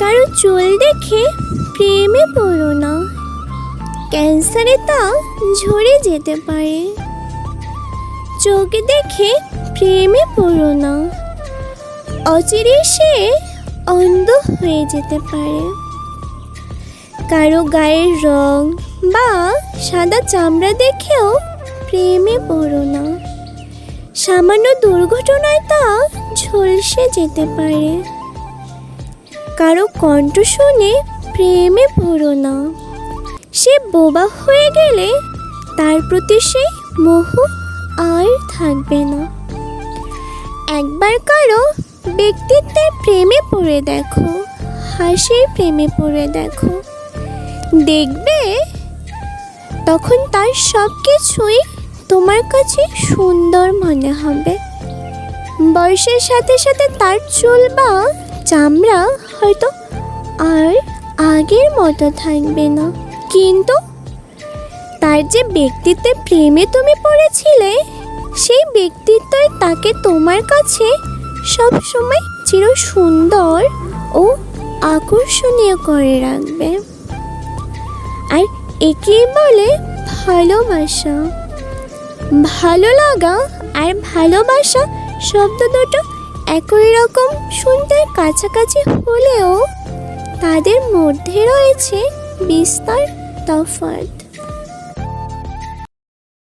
কারো চুল দেখে প্রেমে পড়ো না, ক্যান্সারে তা ঝরে যেতে পারে। চোখ দেখে প্রেমে পড়ো না, অচিরে সে অন্ধ হয়ে যেতে পারে। কারো গায়ের রং বা সাদা চামড়া দেখেও প্রেমে পড়ো না, সামান্য দুর্ঘটনায় তা ঝলসে যেতে পারে। কারো কণ্ঠ শুনে প্রেমে পড়ো না, সে বোবা হয়ে গেলে তার প্রতি সেই মোহ আর থাকবে না। একবার কারো ব্যক্তিত্বের প্রেমে পড়ে দেখো, হাসির প্রেমে পড়ে দেখো, দেখবে তখন তার সব কিছুই তোমার কাছে সুন্দর মনে হবে। বয়সের সাথে সাথে তার চুল বা চামড়া হয়তো আর আগের মতো থাকবে না, কিন্তু তার যে ব্যক্তিত্বের প্রেমে তুমি পড়েছিলে সেই ব্যক্তিত্বই তাকে তোমার কাছে সব সময় চির সুন্দর ও আকর্ষণীয় করে রাখবে। আর একেই বলে ভালোবাসা। ভালো লাগা আর ভালোবাসা শব্দ দুটো একই রকম শুনতে কাছাকাছি হলেও তাদের মধ্যে রয়েছে বিস্তর তফাৎ।